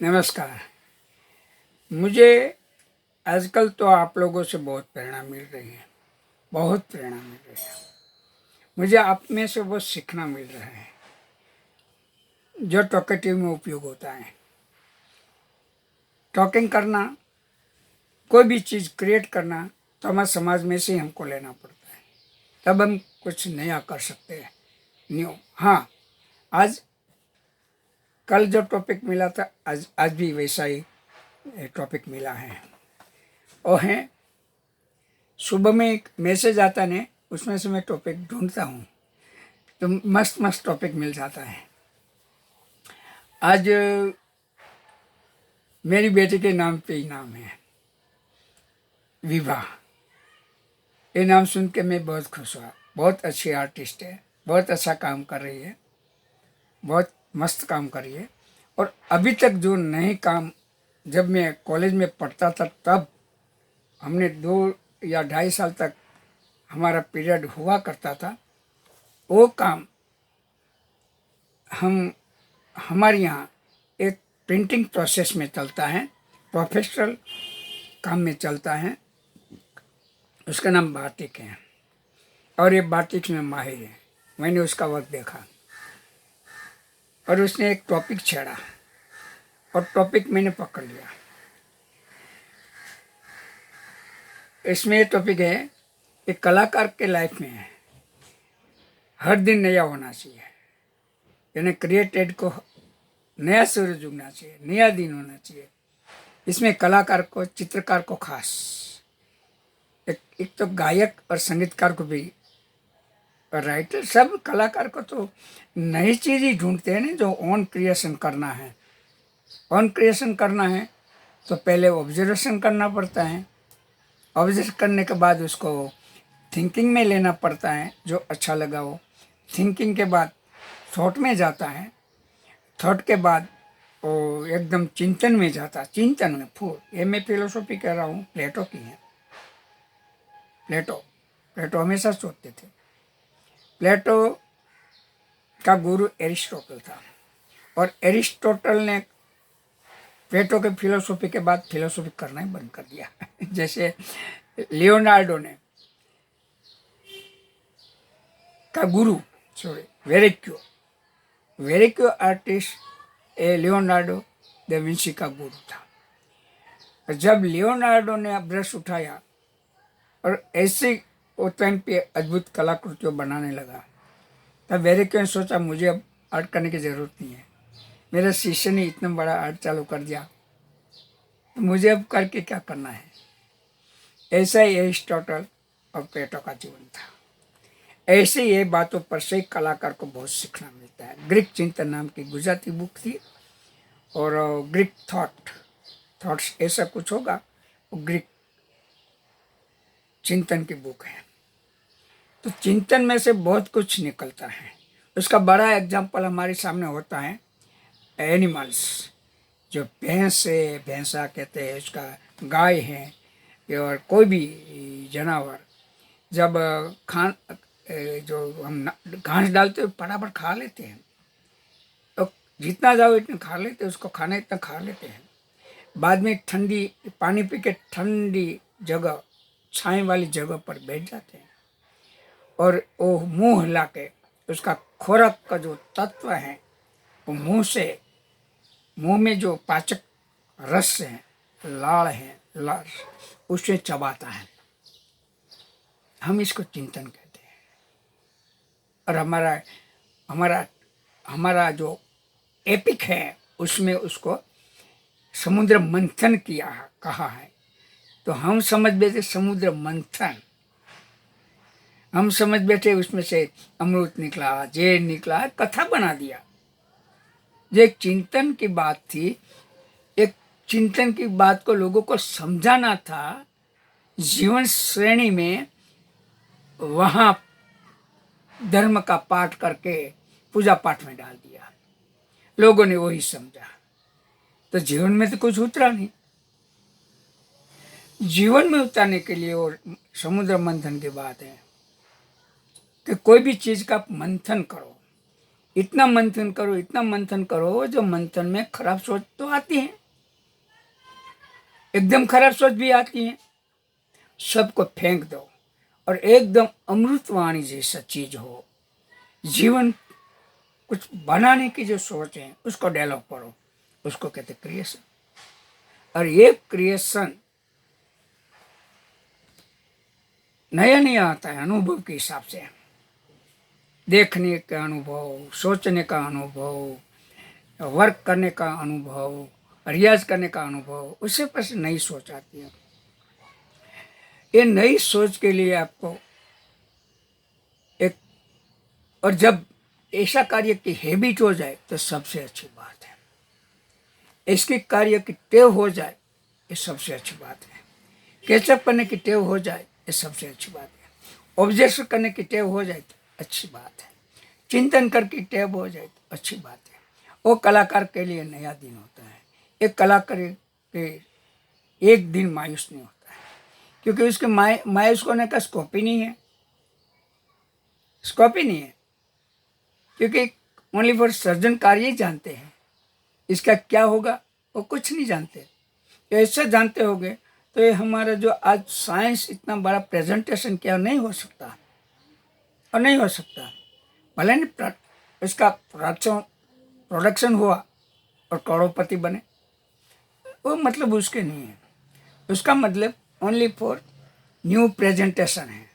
नमस्कार। मुझे आजकल तो आप लोगों से बहुत प्रेरणा मिल रही है, बहुत प्रेरणा मिल रही है। मुझे आप में से बहुत सीखना मिल रहा है जो टॉकेटिव में उपयोग होता है। टॉकिंग करना, कोई भी चीज़ क्रिएट करना तो हमारे समाज में से ही हमको लेना पड़ता है, तब हम कुछ नया कर सकते हैं। न्यू, हाँ, आज कल जो टॉपिक मिला था आज भी वैसा ही टॉपिक मिला है। वो है, सुबह में एक मैसेज आता है, उसमें से मैं टॉपिक ढूंढता हूँ तो मस्त मस्त टॉपिक मिल जाता है। आज मेरी बेटी के नाम पे ही नाम है विभा। ये नाम सुन के मैं बहुत खुश हुआ। बहुत अच्छी आर्टिस्ट है, बहुत अच्छा काम कर रही है, बहुत मस्त काम कर रही है। और अभी तक जो नए काम, जब मैं कॉलेज में पढ़ता था तब हमने 2 या 2.5 साल तक हमारा पीरियड हुआ करता था, वो काम हमारे यहाँ एक प्रिंटिंग प्रोसेस में चलता है, प्रोफेशनल काम में चलता है। उसका नाम बाटिक है और ये बाटिक में माहिर है। मैंने उसका वर्क देखा और उसने एक टॉपिक छेड़ा और टॉपिक मैंने पकड़ लिया। इसमें ये टॉपिक है कि कलाकार के लाइफ में हर दिन नया होना चाहिए, यानी क्रिएटेड को नया सूरज उगना चाहिए, नया दिन होना चाहिए। इसमें कलाकार को, चित्रकार को खास, एक तो गायक और संगीतकार को भी, और राइटर, सब कलाकार को तो नई चीज़ ही ढूंढते हैं ना, जो ऑन क्रिएशन करना है। ऑन क्रिएशन करना है तो पहले ऑब्जर्वेशन करना पड़ता है, ऑब्जर्व करने के बाद उसको थिंकिंग में लेना पड़ता है, जो अच्छा लगा वो। थिंकिंग के बाद थॉट में जाता है, थॉट के बाद वो एकदम चिंतन में जाता, चिंतन में फूल। ये मैं फिलोसॉफी कह रहा हूँ, प्लेटो की है। प्लेटो हमेशा सोचते थे। प्लेटो का गुरु एरिस्टोटल था और एरिस्टोटल ने प्लेटो के फिलोसॉफी के बाद फिलोसॉफी करना ही बंद कर दिया। जैसे लियोनार्डो ने का गुरु, वेरेक्यो आर्टिस्ट लियोनार्डो दा विंची का गुरु था। जब लियोनार्डो ने ब्रश उठाया और ऐसे वो टाइम पे अद्भुत कलाकृतियों बनाने लगा, तब वेरेक्यो ने सोचा मुझे अब आर्ट करने की ज़रूरत नहीं है। मेरे शिष्य ने इतना बड़ा आर्ट चालू कर दिया तो मुझे अब करके क्या करना है। ऐसा ही एरिस्टोटल और प्लेटो का जीवन था। ऐसे ये बातों पर से कलाकार को बहुत सीखना मिलता है। ग्रीक चिंतन नाम की गुजराती बुक थी और ग्रीक थॉट्स ऐसा कुछ होगा, वो ग्रीक चिंतन की बुक है। तो चिंतन में से बहुत कुछ निकलता है। उसका बड़ा एग्जाम्पल हमारे सामने होता है एनिमल्स। जो भैंस है, भैंसा कहते हैं उसका, गाय है, और कोई भी जानवर जब जो हम घास डालते हैं फटाफट खा लेते हैं, तो जितना जाओ इतना खा लेते हैं, उसको खाना इतना खा लेते हैं। बाद में ठंडी पानी पी के ठंडी जगह, छाई वाली जगह पर बैठ जाते हैं और वो मुंह हिला के उसका खुराक का जो तत्व है वो मुंह में जो पाचक रस है, लाड़ है, उसे चबाता है। हम इसको चिंतन कहते हैं। और हमारा जो एपिक है उसमें उसको समुद्र मंथन कहा है। तो हम समझ बैठे समुद्र मंथन, हम समझ बैठे उसमें से अमृत निकला, जहर निकला, कथा बना दिया। जो एक चिंतन की बात थी, एक चिंतन की बात को लोगों को समझाना था जीवन श्रेणी में, वहां धर्म का पाठ करके पूजा पाठ में डाल दिया। लोगों ने वही समझा, तो जीवन में तो कुछ उतरा नहीं। जीवन में उतारने के लिए और समुद्र मंथन की बात है कि कोई भी चीज का मंथन करो, इतना मंथन करो, इतना मंथन करो, जो मंथन में खराब सोच तो आती है, एकदम खराब सोच भी आती है, सबको फेंक दो और एकदम अमृतवाणी जैसा चीज हो, जीवन कुछ बनाने की जो सोच है उसको डेवलप करो, उसको कहते क्रिएशन। और ये क्रिएशन नया नया आता है अनुभव के हिसाब से, देखने का अनुभव, सोचने का अनुभव, वर्क करने का अनुभव, रियाज करने का अनुभव, उससे पर नई सोच आती है। ये नई सोच के लिए आपको एक, और जब ऐसा कार्य की हैबिट हो जाए तो सबसे अच्छी बात है, इसके कार्य की टेव हो जाए ये सबसे अच्छी बात है, कैचअप करने की टेव हो जाए ये सबसे अच्छी बात है, ऑब्जर्व करने की टेव हो जाए तो अच्छी बात है, चिंतन करके टेव हो जाए तो अच्छी बात है। वो कलाकार के लिए नया दिन होता है। एक कलाकार के एक दिन मायूस नहीं होता है, क्योंकि उसके मायूस होने का स्कोप ही नहीं है, स्कोप ही नहीं है, क्योंकि ओनली फॉर सर्जन कार्य ही जानते हैं, इसका क्या होगा वो कुछ नहीं जानते। तो ऐसा जानते होंगे तो ये हमारा जो आज साइंस इतना बड़ा प्रेजेंटेशन किया नहीं हो सकता, और नहीं हो सकता। भले नहीं इसका प्रोडक्शन हुआ और करोड़पति बने, वो मतलब उसके नहीं है, उसका मतलब ओनली फॉर न्यू प्रेजेंटेशन है,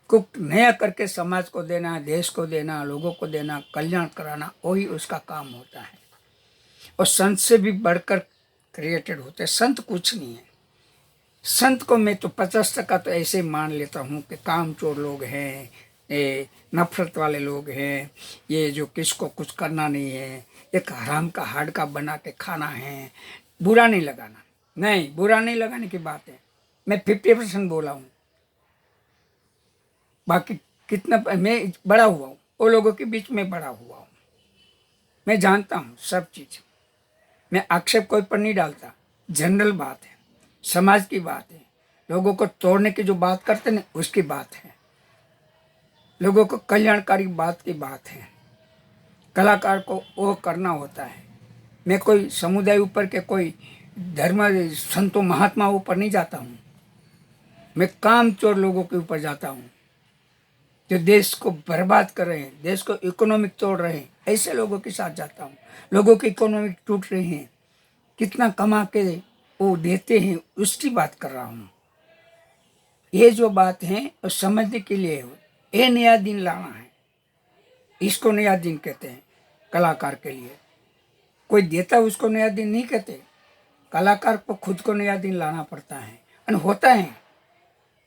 कुछ नया करके समाज को देना, देश को देना, लोगों को देना, कल्याण कराना, वही उसका काम होता है। और संत से भी बढ़कर क्रिएटेड होते हैं, संत कुछ नहीं है। संत को मैं तो 50% तो ऐसे मान लेता हूँ कि कामचोर लोग हैं, ये नफरत वाले लोग हैं, ये जो किसको कुछ करना नहीं है, एक हराम का हाड का बना के खाना है। बुरा नहीं लगाना, नहीं बुरा नहीं लगाने की बात है, मैं 50% बोला हूँ, बाकी कितना मैं बड़ा हुआ हूँ, वो लोगों के बीच में बड़ा हुआ हूँ, मैं जानता हूँ सब चीज़, मैं आक्षेप कोई पर नहीं डालता, जनरल बात है, समाज की बात है, लोगों को तोड़ने की जो बात करते ना उसकी बात है, लोगों को कल्याणकारी बात की बात है। कलाकार को वो करना होता है। मैं कोई समुदाय ऊपर के कोई धर्म संतों महात्मा ऊपर नहीं जाता हूँ, मैं कामचोर लोगों के ऊपर जाता हूँ जो देश को बर्बाद कर रहे हैं, देश को इकोनॉमिक तोड़ रहे हैं, ऐसे लोगों के साथ जाता हूँ। लोगों की इकोनॉमिक टूट रही है, कितना कमा के वो देते हैं उसकी बात कर रहा हूँ। ये जो बात है वो समझने के लिए हो, ये नया दिन लाना है, इसको नया दिन कहते हैं। कलाकार के लिए कोई देता उसको नया दिन नहीं कहते, कलाकार को खुद को नया दिन लाना पड़ता है। और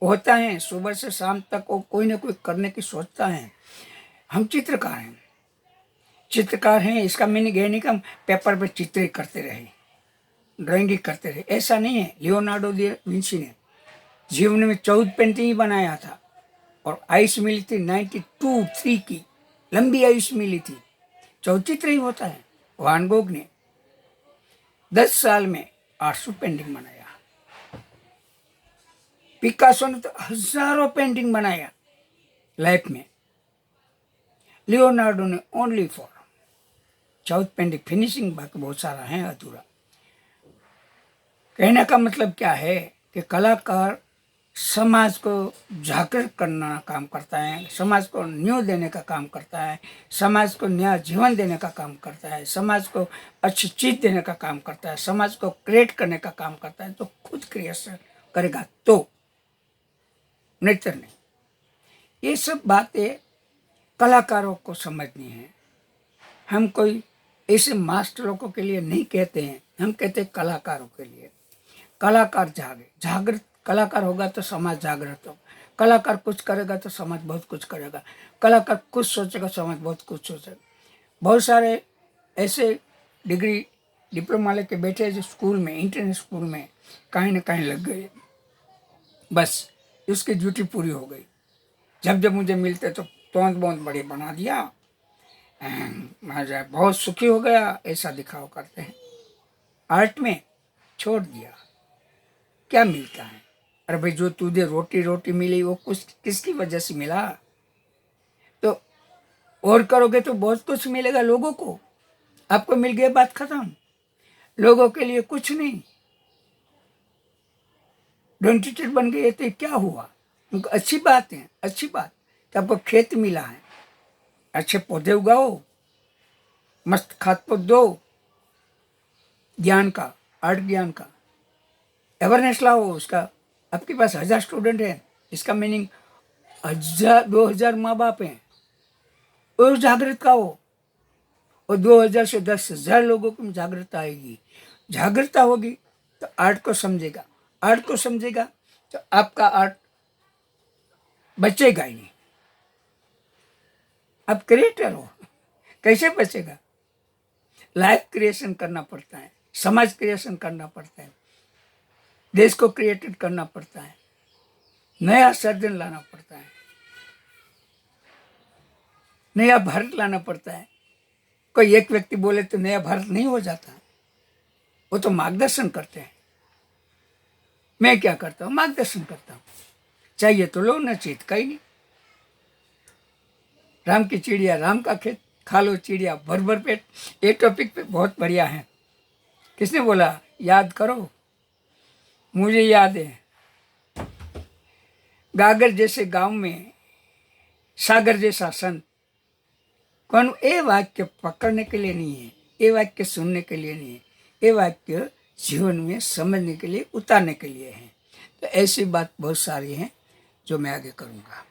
होता है सुबह से शाम तक वो कोई ना कोई करने की सोचता है। हम चित्रकार हैं, इसका मीनिंग ये नहीं कि हम पेपर पे चित्र ही करते रहे, ड्राइंग ही करते रहे, ऐसा नहीं है। लियोनार्डो दा विंची ने जीवन में 14 पेंटिंग ही बनाया था और आयुष मिली थी 92 की, लंबी आयुष मिली थी। चौचित्र ही होता है। वान गोग ने 10 साल में 800 पेंटिंग बनाया, पिकासो ने तो हजारों पेंटिंग बनाया लाइफ में, लियोनार्डो ने ओनली फॉर 14 पेंटिंग फिनिशिंग, बाकी बहुत सारा है अधूरा। कहने का मतलब क्या है कि कलाकार समाज को जागृत करना काम करता है, समाज को न्यू देने का काम करता है, समाज को नया जीवन देने का काम करता है, समाज को अच्छी चीज देने का काम करता है, समाज को क्रिएट करने का काम करता है। तो खुद क्रिएशन करेगा तो, नहीं तो नहीं। ये सब बातें कलाकारों को समझनी है। हम कोई ऐसे मास्टरों के लिए नहीं कहते हैं, हम कहते हैं कलाकारों के लिए। कलाकार जागृत कलाकार होगा तो समाज जागृत होगा, कलाकार कुछ करेगा तो समाज बहुत कुछ करेगा, कलाकार कुछ सोचेगा समाज बहुत कुछ सोचेगा। बहुत सारे ऐसे डिग्री डिप्लोमा लेके बैठे जो स्कूल में, इंटरनेशनल स्कूल में कहीं ना कहीं लग गए, बस उसकी ड्यूटी पूरी हो गई। जब जब मुझे मिलते तो तोंद बोंद बड़ी बना दिया, मैं बहुत सुखी हो गया, ऐसा दिखाव करते हैं। आर्ट में छोड़ दिया, क्या मिलता है? अरे भाई जो तुझे रोटी रोटी मिली वो कुछ किसकी वजह से मिला? तो और करोगे तो बहुत कुछ मिलेगा लोगों को। आपको मिल गया, बात खत्म। लोगों के लिए कुछ नहीं। डोनेटेड बन गए तो क्या हुआ? उनको अच्छी बात है, अच्छी बात कि आपको खेत मिला है, अच्छे पौधे उगाओ, मस्त खाद पौध दो, ज्ञान का, आर्ट ज्ञान का अवेयरनेस लाओ उसका। आपके पास 1000 स्टूडेंट हैं, इसका मीनिंग 2000 माँ बाप हैं, और जागृत का हो। और 2000 से 10,000 लोगों को जागृतता आएगी। जागृतता होगी तो आर्ट को समझेगा, आर्ट को समझेगा तो आपका आर्ट बचेगा ही नहीं। आप क्रिएटर हो, कैसे बचेगा? लाइफ क्रिएशन करना पड़ता है, समाज क्रिएशन करना पड़ता है, देश को क्रिएटेड करना पड़ता है, नया सर्जन लाना पड़ता है, नया भारत लाना पड़ता है। कोई एक व्यक्ति बोले तो नया भारत नहीं हो जाता, वो तो मार्गदर्शन करते हैं। मैं क्या करता हूँ? मार्गदर्शन करता हूँ। चाहिए तो लो, न चाहिए तो कहीं नहीं। राम की चिड़िया राम का खेत, खा लो चिड़िया भर भर पेट। ये टॉपिक पे बहुत बढ़िया है। किसने बोला? याद करो, मुझे याद है। गागर जैसे गांव में सागर जैसा संत। कौन? ये वाक्य पकड़ने के लिए नहीं है, ये वाक्य सुनने के लिए नहीं है, ये वाक्य जीवन में समझने के लिए, उतारने के लिए है। तो ऐसी बात बहुत सारी हैं जो मैं आगे करूँगा।